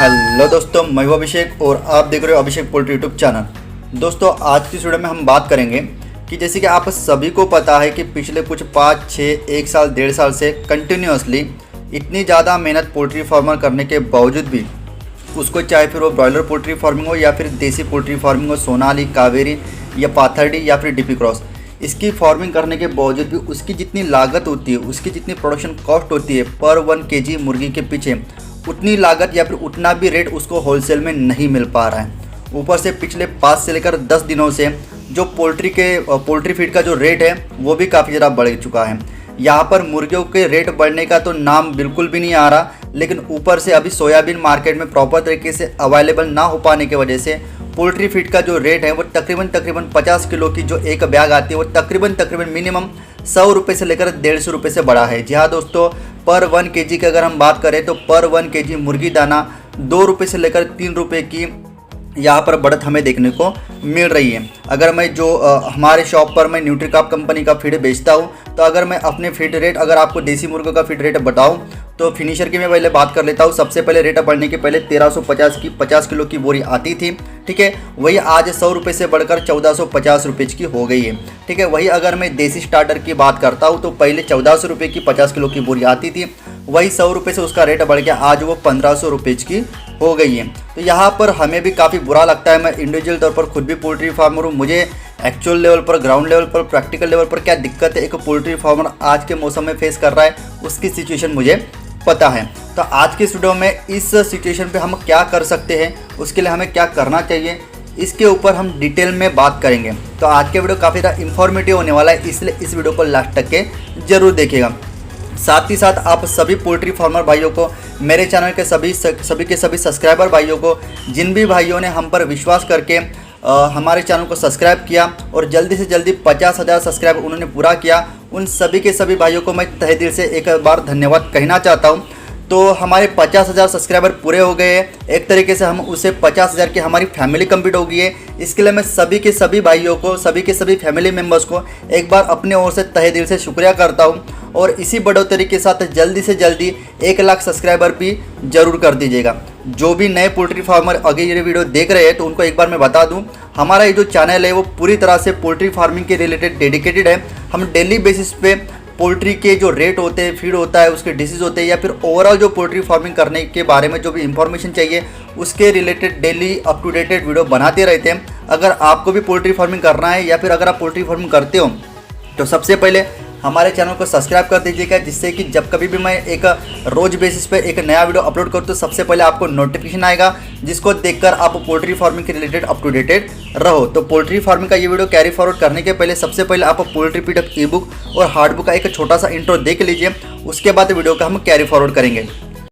Hello दोस्तों, मैं हूं अभिषेक और आप देख रहे हो अभिषेक पोल्ट्री यूट्यूब चैनल। दोस्तों, आज की इस वीडियो में हम बात करेंगे कि जैसे कि आप सभी को पता है कि पिछले कुछ 5, 6, 1 साल, 1.5 साल से कंटिन्यूसली इतनी ज़्यादा मेहनत पोल्ट्री फार्मर करने के बावजूद भी उसको, चाहे फिर वो ब्रॉयलर पोल्ट्री फार्मिंग हो या फिर देसी पोल्ट्री फार्मिंग हो, सोनाली, कावेरी या पाथर्डी या फिर डीपी क्रॉस, इसकी फार्मिंग करने के बावजूद भी उसकी जितनी लागत होती है, उसकी जितनी प्रोडक्शन कॉस्ट होती है पर 1 केजी मुर्गी के पीछे, उतनी लागत या फिर उतना भी रेट उसको होलसेल में नहीं मिल पा रहा है। ऊपर से पिछले 5 से लेकर 10 दिनों से जो पोल्ट्री फीड का जो रेट है वो भी काफ़ी ज़्यादा बढ़ चुका है। यहाँ पर मुर्गियों के रेट बढ़ने का तो नाम बिल्कुल भी नहीं आ रहा, लेकिन ऊपर से अभी सोयाबीन मार्केट में प्रॉपर तरीके से अवेलेबल ना हो पाने की वजह से पोल्ट्री फीड का जो रेट है वो तकरीबन 50 किलो की जो एक बैग आती है वो तकरीबन मिनिमम 100 रुपये से लेकर 150 रुपये से बढ़ा है। जी हाँ दोस्तों, पर 1 केजी की अगर हम बात करें तो पर 1 केजी मुर्गी दाना 2 रुपये से लेकर 3 रुपये की यहाँ पर बढ़त हमें देखने को मिल रही है। अगर मैं हमारे शॉप पर मैं न्यूट्रीकाप कंपनी का फीड बेचता हूँ, तो अगर मैं अपने फीड रेट, अगर आपको देसी मुर्गों का फीड रेट बताऊँ तो फिनिशर की मैं पहले बात कर लेता हूँ। सबसे पहले रेट बढ़ने के पहले 1350 की 50 किलो की बोरी आती थी, ठीक है। वही आज 100 रुपये से बढ़कर 1450 रुपये की हो गई है, ठीक है। वही अगर मैं देसी स्टार्टर की बात करता हूँ तो पहले 1400 रुपये की 50 किलो की बोरी आती थी, वही 100 रुपये से उसका रेट बढ़ गया, आज वो 1500 रुपये की हो गई है। तो यहाँ पर हमें भी काफ़ी बुरा लगता है। मैं इंडिविजुअल तौर पर खुद भी पोल्ट्री फार्मर हूँ, मुझे एक्चुअल लेवल पर, ग्राउंड लेवल पर, प्रैक्टिकल लेवल पर क्या दिक्कत है एक पोल्ट्री फार्मर आज के मौसम में फेस कर रहा है, उसकी सिचुएशन मुझे पता है। तो आज की इस वीडियो में इस सिचुएशन पे हम क्या कर सकते हैं, उसके लिए हमें क्या करना चाहिए, इसके ऊपर हम डिटेल में बात करेंगे। तो आज के वीडियो काफ़ी ज़्यादा इंफॉर्मेटिव होने वाला है, इसलिए इस वीडियो को लास्ट तक के जरूर देखिएगा। साथ ही साथ आप सभी पोल्ट्री फार्मर भाइयों को, मेरे चैनल के सभी सब्सक्राइबर भाइयों को, जिन भी भाइयों ने हम पर विश्वास करके हमारे चैनल को सब्सक्राइब किया और जल्दी से जल्दी 50,000 सब्सक्राइबर उन्होंने पूरा किया, उन सभी के सभी भाइयों को मैं तहे दिल से एक बार धन्यवाद कहना चाहता हूं। तो हमारे 50,000 सब्सक्राइबर पूरे हो गए हैं, एक तरीके से हम उसे 50,000 की हमारी फैमिली कंप्लीट हो गई है। इसके लिए मैं सभी के सभी भाइयों को, सभी के सभी फैमिली मेम्बर्स को एक बार अपने ओर से तहे दिल से शुक्रिया करता हूं। और इसी बढ़ोतरी के साथ जल्दी से जल्दी 1 लाख सब्सक्राइबर भी जरूर कर दीजिएगा। जो भी नए पोल्ट्री फार्मर अगर ये वीडियो देख रहे हैं तो उनको एक बार मैं बता दूं, हमारा ये जो चैनल है वो पूरी तरह से पोल्ट्री फार्मिंग के रिलेटेड डेडिकेटेड है। हम डेली बेसिस पे पोल्ट्री के जो रेट होते हैं, फीड होता है, उसके डिसीज़ होते हैं, या फिर ओवरऑल जो पोल्ट्री फार्मिंग करने के बारे में जो भी इंफॉर्मेशन चाहिए उसके related daily up to dated video बनाते रहते हैं। अगर आपको भी पोल्ट्री फार्मिंग करना है या फिर अगर आप पोल्ट्री फार्मिंग करते हो तो सबसे पहले हमारे चैनल को सब्सक्राइब कर दीजिएगा, जिससे कि जब कभी भी मैं एक रोज बेसिस पे एक नया वीडियो अपलोड करूँ तो सबसे पहले आपको नोटिफिकेशन आएगा, जिसको देखकर आप पोल्ट्री फार्मिंग के रिलेटेड अप टू डेटेड रहो। तो पोल्ट्री फार्मिंग का ये वीडियो कैरी फॉरवर्ड करने के पहले सबसे पहले आप पोल्ट्री पीडीएफ ई बुक और हार्ड बुक का एक छोटा सा इंट्रो देख लीजिए, उसके बाद वीडियो का हम कैरी फॉरवर्ड करेंगे।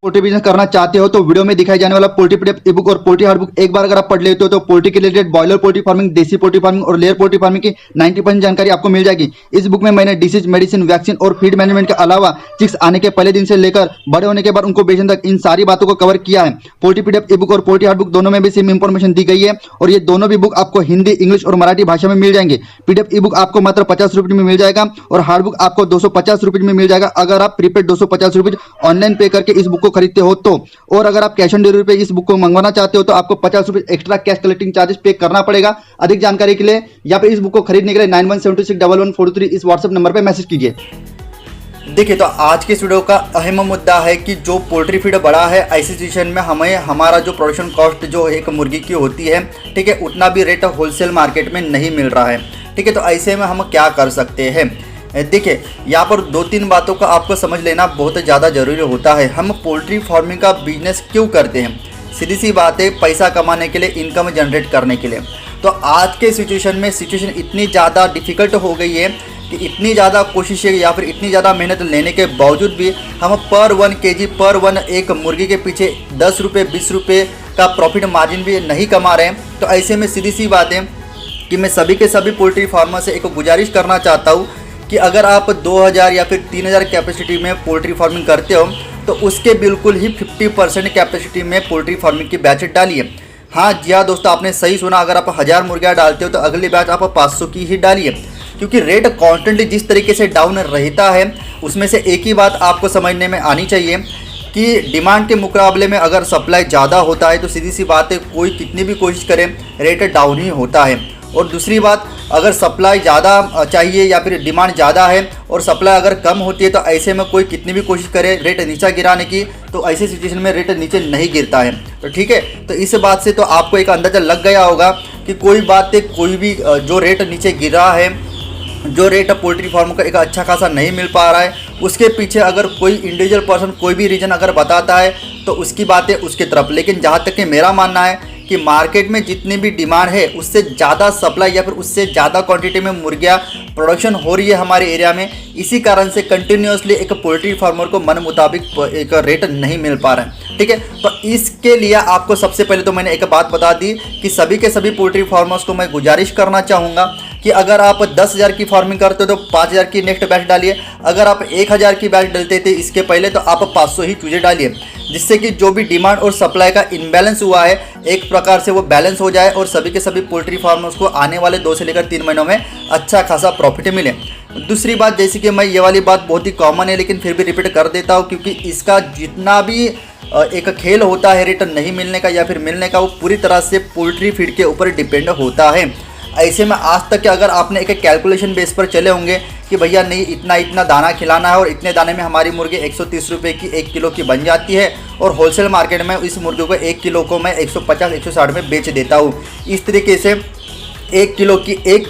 पोल्ट्री बिजनेस करना चाहते हो तो वीडियो में दिखाई जाने वाला पोल्ट्री पीडीएफ ई बुक और पोल्ट्री हार्ड बुक एक बार अगर आप पढ़ लेते हो तो पोल्ट्री के रिलेटेड बॉयलर पोल्ट्री फार्मिंग, देसी पोल्ट्री फार्मिंग और लेयर पोल्ट्री फार्मिंग की 90% जानकारी आपको मिल जाएगी। इस बुक में मैंने डिसीज, मेडिसिन, वैक्सीन और फीड मैनेजमेंट के अलावा चिक्स आने के पहले दिन से लेकर बड़े होने के बाद उनको बेचने तक इन सारी बातों को कवर किया है। पोल्ट्री पीडीएफ ई बुक और पोल्ट्री हार्ड बुक दोनों में भी सेम इंफॉर्मेशन दी गई है और ये दोनों भी बुक आपको हिंदी, इंग्लिश और मराठी भाषा में मिल जाएंगे। पीडीएफ ई बुक आपको मात्र 50 रुपये में मिल जाएगा और हार्ड बुक आपको 250 रुपये में मिल जाएगा अगर आप प्रीपेड 250 रुपये ऑनलाइन पे करके इस बुक को खरीदते हो तो। और अगर आप कैश ऑन डिलीवरी पे इस बुक को मंगवाना चाहते हो तो आपको 50 रुपये एक्स्ट्रा कैश कलेक्टिंग चार्जेस पे करना पड़ेगा। अधिक जानकारी के लिए या फिर इस बुक को खरीदने के लिए 91761143 इस व्हाट्सएप नंबर पे मैसेज कीजिए। देखिए, तो आज के इस वीडियो का अहम मुद्दा है कि जो पोल्ट्री फीड बड़ा है, ऐसी सिचुएशन में हमें हमारा जो प्रोडक्शन कॉस्ट जो एक मुर्गी की होती है, ठीक है, उतना भी रेट होलसेल मार्केट में नहीं मिल रहा है, ठीक है। तो ऐसे में हम क्या कर सकते हैं? देखिए, यहाँ पर 2-3 बातों का आपको समझ लेना बहुत ज़्यादा ज़रूरी होता है। हम पोल्ट्री फार्मिंग का बिजनेस क्यों करते हैं? सीधी सी बात है, पैसा कमाने के लिए, इनकम जनरेट करने के लिए। तो आज के सिचुएशन इतनी ज़्यादा डिफ़िकल्ट हो गई है कि इतनी ज़्यादा कोशिशें या फिर इतनी ज़्यादा मेहनत लेने के बावजूद भी हम पर 1 केजी, पर 1 एक मुर्गी के पीछे 10 रुपये, 20 रुपये का प्रॉफिट मार्जिन भी नहीं कमा रहे हैं। तो ऐसे में सीधी सी बात है कि मैं सभी के सभी पोल्ट्री फार्मर से एक गुजारिश करना चाहता हूँ कि अगर आप 2000 या फिर 3000 कैपेसिटी में पोल्ट्री फार्मिंग करते हो तो उसके बिल्कुल ही 50% कैपेसिटी में पोल्ट्री फार्मिंग की बैच डालिए। हाँ जी हाँ दोस्तों, आपने सही सुना, अगर आप 1000 मुर्गियाँ डालते हो तो अगली बैच आप 500 की ही डालिए, क्योंकि रेट कॉन्स्टेंटली जिस तरीके से डाउन रहता है उसमें से एक ही बात आपको समझने में आनी चाहिए कि डिमांड के मुकाबले में अगर सप्लाई ज़्यादा होता है तो सीधी सी बात है, कोई कितनी भी कोशिश करे रेट डाउन ही होता है। और दूसरी बात, अगर सप्लाई ज़्यादा चाहिए या फिर डिमांड ज़्यादा है और सप्लाई अगर कम होती है तो ऐसे में कोई कितनी भी कोशिश करे रेट नीचा गिराने की, तो ऐसे सिचुएशन में रेट नीचे नहीं गिरता है। तो ठीक है, तो इस बात से तो आपको एक अंदाज़ा लग गया होगा कि कोई बात है, कोई भी जो रेट नीचे गिरा है, जो रेट पोल्ट्री फार्म का एक अच्छा खासा नहीं मिल पा रहा है, उसके पीछे अगर कोई इंडिविजुअल पर्सन कोई भी रीज़न अगर बताता है तो उसकी बात है उसकी तरफ। लेकिन जहाँ तक कि मेरा मानना है कि मार्केट में जितनी भी डिमांड है उससे ज़्यादा सप्लाई या फिर उससे ज़्यादा क्वांटिटी में मुर्गियाँ प्रोडक्शन हो रही है हमारे एरिया में। इसी कारण से कंटिन्यूसली एक पोल्ट्री फार्मर को मन मुताबिक एक रेट नहीं मिल पा रहा है। ठीक है, तो इसके लिए आपको सबसे पहले तो मैंने एक बात बता दी कि सभी के सभी पोल्ट्री फार्मर्स को मैं गुजारिश करना चाहूँगा कि अगर आप 10,000 की फार्मिंग करते हो तो 5,000 की नेक्स्ट बैच डालिए। अगर आप 1,000 की बैच डालते थे इसके पहले तो आप 500 ही चूजे डालिए, जिससे कि जो भी डिमांड और सप्लाई का इम्बैलेंस हुआ है एक प्रकार से वो बैलेंस हो जाए और सभी के सभी पोल्ट्री फार्मर्स को आने वाले 2 से लेकर 3 महीनों में अच्छा खासा प्रॉफिट मिले। दूसरी बात, जैसे कि मैं ये वाली बात बहुत ही कॉमन है लेकिन फिर भी रिपीट कर देता हूँ, क्योंकि इसका जितना भी एक खेल होता है रिटर्न नहीं मिलने का या फिर मिलने का, वो पूरी तरह से पोल्ट्री फीड के ऊपर डिपेंड होता है। ऐसे में आज तक के अगर आपने एक कैलकुलेशन बेस पर चले होंगे कि भैया नहीं इतना इतना दाना खिलाना है और इतने दाने में हमारी मुर्गी 130 रुपये की 1 किलो की बन जाती है और होलसेल मार्केट में इस मुर्गी को 1 किलो को मैं 150-160 में बेच देता हूँ। इस तरीके से 1 किलो की एक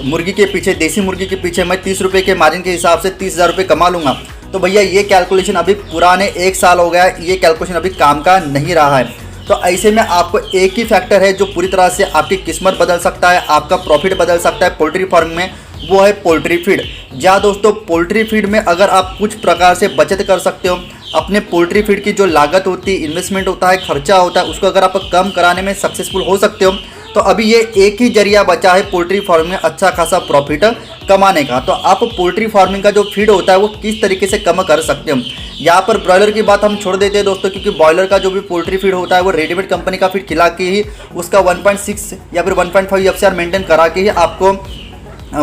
मुर्गी के पीछे, देसी मुर्गी के पीछे मैं 30 रुपये के मार्जिन के हिसाब से 30,000 रुपये कमा लूँगा। तो भैया ये कैलकुलेशन अभी पुराने 1 साल हो गया है, ये कैलकुलेशन अभी काम का नहीं रहा है। तो ऐसे में आपको एक ही फैक्टर है जो पूरी तरह से आपकी किस्मत बदल सकता है, आपका प्रॉफिट बदल सकता है पोल्ट्री फार्म में, वो है पोल्ट्री फीड। या दोस्तों, पोल्ट्री फीड में अगर आप कुछ प्रकार से बचत कर सकते हो, अपने पोल्ट्री फीड की जो लागत होती है, इन्वेस्टमेंट होता है, खर्चा होता है, उसको अगर आप कम कराने में सक्सेसफुल हो सकते हो, तो अभी ये एक ही जरिया बचा है पोल्ट्री फार्म में अच्छा खासा प्रॉफिट कमाने का। तो आप पोल्ट्री फार्मिंग का जो फीड होता है वो किस तरीके से कम कर सकते हो। यहाँ पर ब्रॉयलर की बात हम छोड़ देते हैं दोस्तों, क्योंकि ब्रॉयलर का जो भी पोल्ट्री फीड होता है वो रेडीमेड कंपनी का फीड खिला के ही उसका 1.6 या फिर 1.5 एफसीआर मेंटेन करा के ही आपको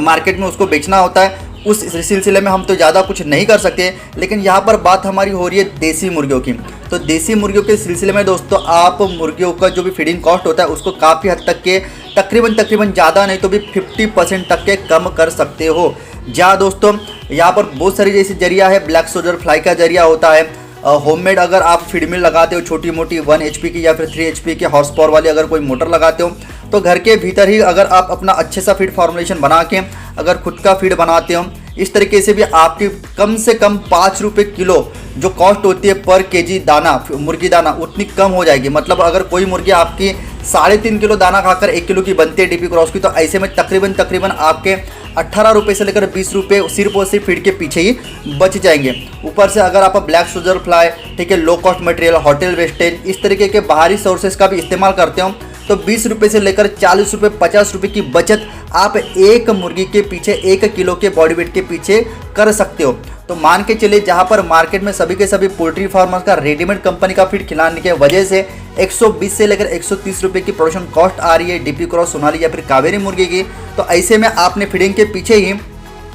मार्केट में उसको बेचना होता है। उस सिलसिले में हम तो ज़्यादा कुछ नहीं कर सकते। लेकिन यहाँ पर बात हमारी हो रही है देसी मुर्गियों की। तो देसी मुर्गियों के सिलसिले में दोस्तों आप मुर्गियों का जो भी फीडिंग कॉस्ट होता है उसको काफ़ी हद तक के तकरीबन ज़्यादा नहीं तो भी 50% तक के कम कर सकते हो। जहाँ दोस्तों यहाँ पर बहुत सारी जैसी जरिया है, ब्लैक सोल्जर फ्लाई का जरिया होता है, होममेड अगर आप फीड मिल लगाते हो छोटी मोटी 1 HP की या फिर 3 HP की हॉर्स पावर वाली अगर कोई मोटर लगाते हो, तो घर के भीतर ही अगर आप अपना अच्छे सा फीड फॉर्मुलेशन बना के अगर खुद का फीड बनाते हो, इस तरीके से भी आपकी कम से कम 5 रुपये किलो जो कॉस्ट होती है पर केजी दाना, मुर्गी दाना, उतनी कम हो जाएगी। मतलब अगर कोई मुर्गी आपकी 3.5 किलो दाना खाकर 1 किलो की बनती है डीपी क्रॉस की, तो ऐसे में तकरीबन आपके 18 रुपये से लेकर 20 रुपये सिर्फ और सिर्फ फीड के पीछे ही बच जाएंगे। ऊपर से अगर आप ब्लैक सोल्जर फ्लाई, ठीक है, low cost material, hotel wastage, इस तरीके के बाहरी सोर्सेज का भी इस्तेमाल करते हो, तो 20 रुपये से लेकर 40 रुपये 50 रुपये की बचत आप एक मुर्गी के पीछे 1 किलो के बॉडी वेट के पीछे कर सकते हो। तो मान के चलिए जहाँ पर मार्केट में सभी के सभी पोल्ट्री फार्मर्स का रेडीमेड कंपनी का फीड खिलाने की वजह से 120 से लेकर 130 रुपये की प्रोडक्शन कॉस्ट आ रही है डीपी क्रॉस, सोनाली या फिर कावेरी मुर्गी की, तो ऐसे में आपने फीडिंग के पीछे ही,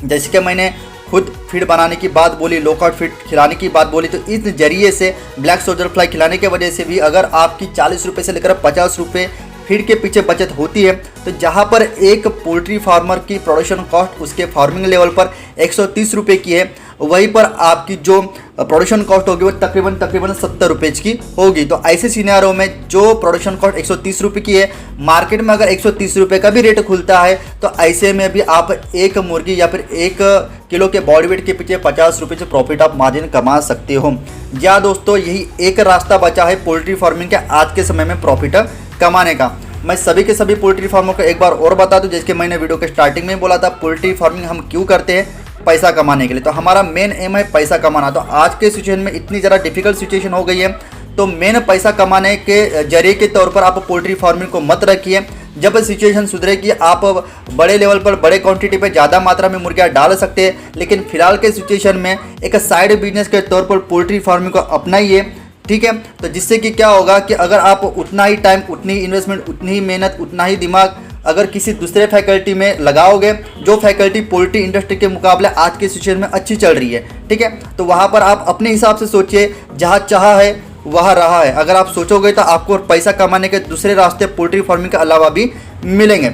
जैसे कि मैंने खुद फीड बनाने की बात बोली, लो कॉस्ट फीड खिलाने की बात बोली, तो इस जरिए से ब्लैक सोल्जर फ्लाई खिलाने की वजह से भी अगर आपकी 40 रुपये से लेकर 50 रुपये फीड के पीछे बचत होती है, तो जहां पर एक पोल्ट्री फार्मर की प्रोडक्शन कॉस्ट उसके फार्मिंग लेवल पर 130 रुपये की है, वहीं पर आपकी जो प्रोडक्शन कॉस्ट होगी वो तकरीबन 70 रुपये की होगी। तो ऐसे सिनेरियो में जो प्रोडक्शन कॉस्ट 130 रुपये की है, मार्केट में अगर 130 रुपये का भी रेट खुलता है, तो ऐसे में भी आप एक मुर्गी या फिर 1 किलो के बॉडी वेट के पीछे 50 रुपये से प्रॉफिट आप मार्जिन कमा सकते हो। या दोस्तों यही एक रास्ता बचा है पोल्ट्री फार्मिंग के आज के समय में प्रॉफिट कमाने का। मैं सभी के सभी पोल्ट्री फार्मों को एक बार और बता दूं, जैसे कि मैंने वीडियो के स्टार्टिंग में बोला था, पोल्ट्री फार्मिंग हम क्यों करते हैं, पैसा कमाने के लिए। तो हमारा मेन एम है पैसा कमाना। तो आज के सिचुएशन में इतनी ज़्यादा डिफिकल्ट सिचुएशन हो गई है, तो मेन पैसा कमाने के जरिए के तौर पर आप पोल्ट्री फार्मिंग को मत रखिए। जब सिचुएशन सुधरेगी आप बड़े लेवल पर बड़े क्वांटिटी पे ज़्यादा मात्रा में मुर्गियाँ डाल सकते हैं, लेकिन फिलहाल के सिचुएशन में एक साइड बिजनेस के तौर पर पोल्ट्री फार्मिंग को अपनाइए, ठीक है। तो जिससे कि क्या होगा कि अगर आप उतना ही टाइम, उतनी ही इन्वेस्टमेंट, उतनी ही मेहनत, उतना ही दिमाग अगर किसी दूसरे फैकल्टी में लगाओगे, जो फैकल्टी पोल्ट्री इंडस्ट्री के मुकाबले आज के सिचुएशन में अच्छी चल रही है, ठीक है, तो वहाँ पर आप अपने हिसाब से सोचिए, जहाँ चाहा है वहाँ रहा है। अगर आप सोचोगे तो आपको पैसा कमाने के दूसरे रास्ते पोल्ट्री फार्मिंग के अलावा भी मिलेंगे।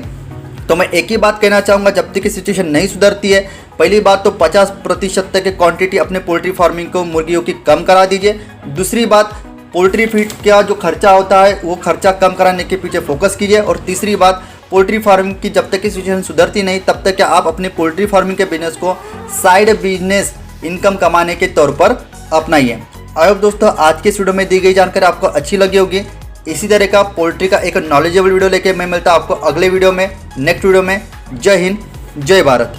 तो मैं एक ही बात कहना चाहूँगा, जब तक कि सिचुएशन नहीं सुधरती है, पहली बात तो 50% तक की क्वांटिटी अपने पोल्ट्री फार्मिंग को मुर्गियों की कम करा दीजिए। दूसरी बात, पोल्ट्री फीड का जो खर्चा होता है वो खर्चा कम कराने के पीछे फोकस कीजिए। और तीसरी बात, पोल्ट्री फार्मिंग की जब तक की सिचुएशन सुधरती नहीं तब तक क्या आप अपने पोल्ट्री फार्मिंग के बिजनेस को साइड बिजनेस इनकम कमाने के तौर पर अपनाइए। आई होप दोस्तों आज के इस वीडियो में दी गई जानकारी आपको अच्छी लगी होगी। इसी तरह का पोल्ट्री का एक नॉलेजेबल वीडियो लेके मैं मिलता हूं आपको अगले वीडियो में, नेक्स्ट वीडियो में। जय हिंद, जय भारत।